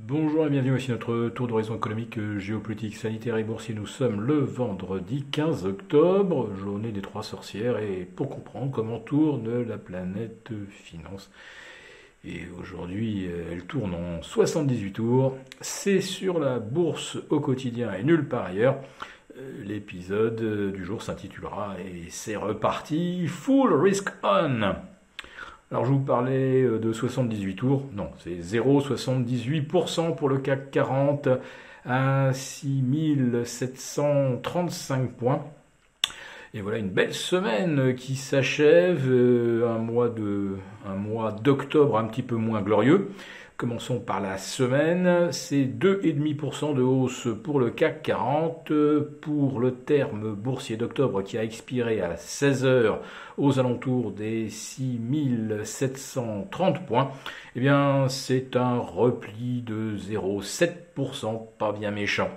Bonjour et bienvenue, voici notre tour d'horizon économique, géopolitique, sanitaire et boursier. Nous sommes le vendredi 15 octobre, journée des trois sorcières, et pour comprendre comment tourne la planète finance. Et aujourd'hui, elle tourne en 78 tours. C'est sur la bourse au quotidien et nulle part ailleurs. L'épisode du jour s'intitulera et c'est reparti, Full Risk On. Alors je vous parlais de 78 tours, non, c'est 0,78% pour le CAC 40 à 6735 points. Et voilà une belle semaine qui s'achève, un mois d'octobre un petit peu moins glorieux. Commençons par la semaine, c'est 2,5% de hausse pour le CAC 40, pour le terme boursier d'octobre qui a expiré à 16 heures aux alentours des 6730 points. Eh bien, c'est un repli de 0,7%, pas bien méchant.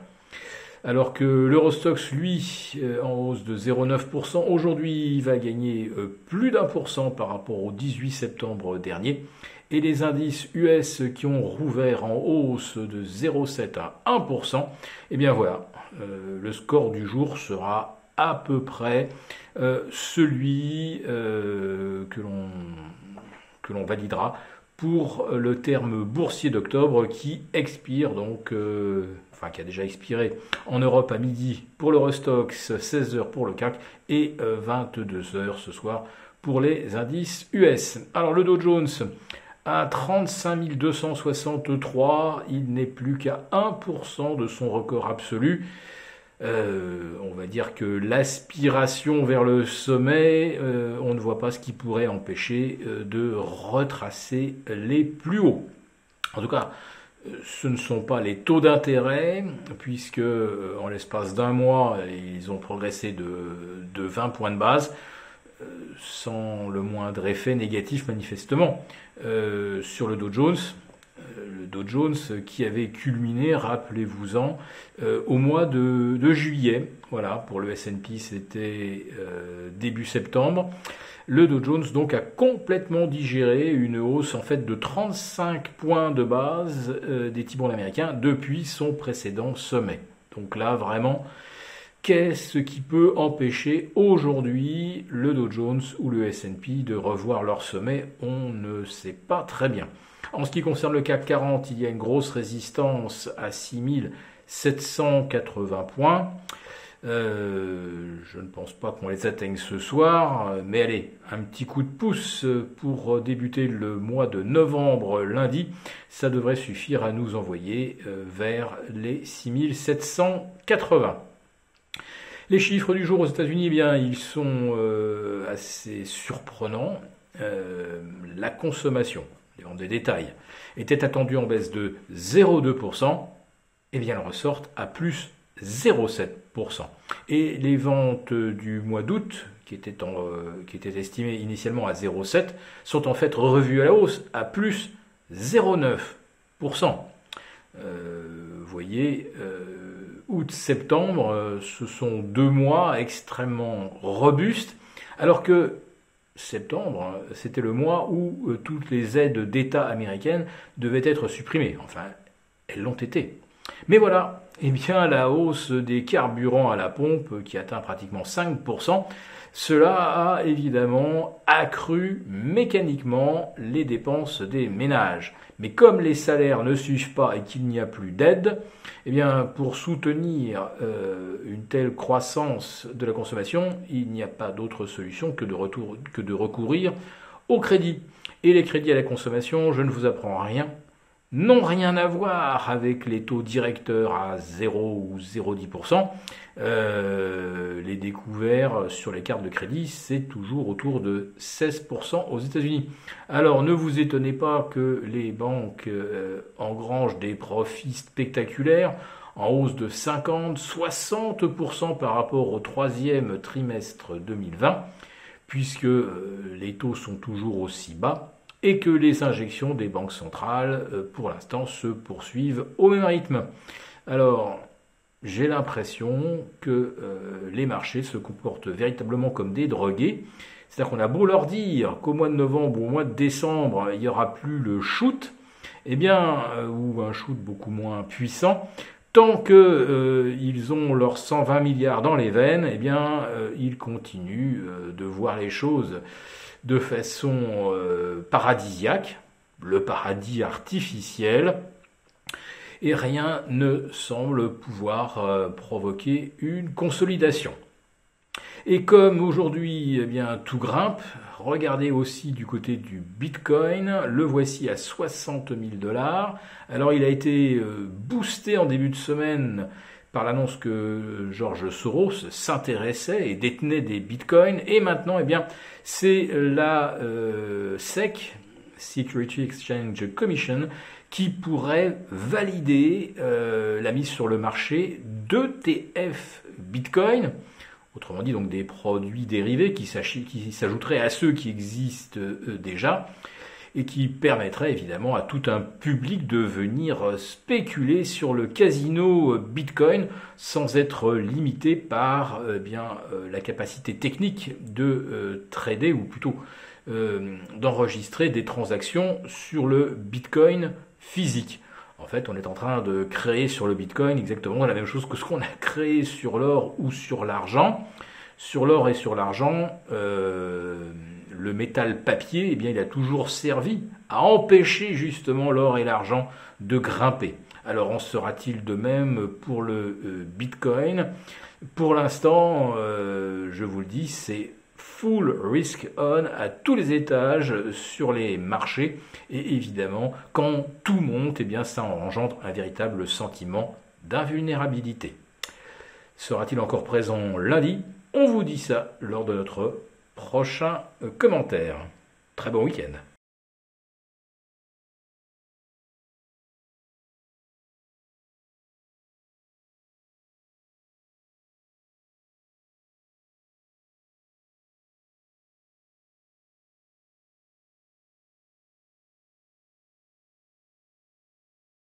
Alors que l'Eurostoxx, lui, en hausse de 0,9%, aujourd'hui il va gagner plus d'1% par rapport au 18 septembre dernier. Et les indices US qui ont rouvert en hausse de 0,7 à 1%, eh bien voilà, le score du jour sera à peu près celui que l'on validera pour le terme boursier d'octobre qui expire donc, qui a déjà expiré en Europe à midi pour l'Eurostoxx, 16 heures pour le CAC et 22 heures ce soir pour les indices US. Alors le Dow Jones à 35 263, il n'est plus qu'à 1% de son record absolu. On va dire que l'aspiration vers le sommet, on ne voit pas ce qui pourrait empêcher de retracer les plus hauts. En tout cas, ce ne sont pas les taux d'intérêt, puisque en l'espace d'un mois, ils ont progressé de 20 points de base, sans le moindre effet négatif manifestement. Sur le Dow Jones, qui avait culminé, rappelez-vous-en, au mois de juillet. Voilà, pour le S&P, c'était début septembre. Le Dow Jones donc a complètement digéré une hausse en fait de 35 points de base des T-bonds américains depuis son précédent sommet. Donc là, vraiment, qu'est-ce qui peut empêcher aujourd'hui le Dow Jones ou le S&P de revoir leur sommet? On ne sait pas très bien. En ce qui concerne le CAC 40, il y a une grosse résistance à 6780 points. Je ne pense pas qu'on les atteigne ce soir, mais allez, un petit coup de pouce pour débuter le mois de novembre lundi, ça devrait suffire à nous envoyer vers les 6780. Les chiffres du jour aux États-Unis, eh bien, ils sont assez surprenants. La consommation, les ventes des détails, était attendue en baisse de 0,2%, eh bien, elles ressortent à plus 0,7%. Et les ventes du mois d'août, qui étaient estimées initialement à 0,7, sont en fait revues à la hausse à plus 0,9%. Vous voyez, août-septembre, ce sont 2 mois extrêmement robustes, alors que septembre, c'était le mois où toutes les aides d'État américaines devaient être supprimées. Enfin, elles l'ont été. Mais voilà, eh bien, la hausse des carburants à la pompe, qui atteint pratiquement 5%, cela a évidemment accru mécaniquement les dépenses des ménages. Mais comme les salaires ne suivent pas et qu'il n'y a plus d'aide, eh bien, pour soutenir une telle croissance de la consommation, il n'y a pas d'autre solution que de recourir au crédit. Et les crédits à la consommation, je ne vous apprends rien, n'ont rien à voir avec les taux directeurs à 0 ou 0,10%. Les découverts sur les cartes de crédit, c'est toujours autour de 16% aux États-Unis. Alors ne vous étonnez pas que les banques engrangent des profits spectaculaires en hausse de 50-60% par rapport au troisième trimestre 2020, puisque les taux sont toujours aussi bas et que les injections des banques centrales, pour l'instant, se poursuivent au même rythme. Alors, j'ai l'impression que les marchés se comportent véritablement comme des drogués. C'est-à-dire qu'on a beau leur dire qu'au mois de novembre ou au mois de décembre, il n'y aura plus le shoot, ou un shoot beaucoup moins puissant, tant que ils ont leurs 120 milliards dans les veines, ils continuent de voir les choses de façon paradisiaque, le paradis artificiel, et rien ne semble pouvoir provoquer une consolidation. Et comme aujourd'hui, tout grimpe, regardez aussi du côté du Bitcoin, le voici à 60 000 $. Alors il a été boosté en début de semaine par l'annonce que George Soros s'intéressait et détenait des Bitcoins, et maintenant, c'est la SEC, Security Exchange Commission, qui pourrait valider la mise sur le marché d'ETF Bitcoin, autrement dit donc des produits dérivés qui s'ajouteraient à ceux qui existent déjà, et qui permettrait évidemment à tout un public de venir spéculer sur le casino Bitcoin sans être limité par la capacité technique de trader, ou plutôt d'enregistrer des transactions sur le Bitcoin physique. En fait, on est en train de créer sur le Bitcoin exactement la même chose que ce qu'on a créé sur l'or ou sur l'argent. Sur l'or et sur l'argent, le métal papier, il a toujours servi à empêcher justement l'or et l'argent de grimper. Alors en sera-t-il de même pour le Bitcoin? Pour l'instant, je vous le dis, c'est full risk on à tous les étages sur les marchés. Et évidemment, quand tout monte, ça engendre un véritable sentiment d'invulnérabilité. Sera-t-il encore présent lundi? On vous dit ça lors de notre prochain commentaire. Très bon week-end.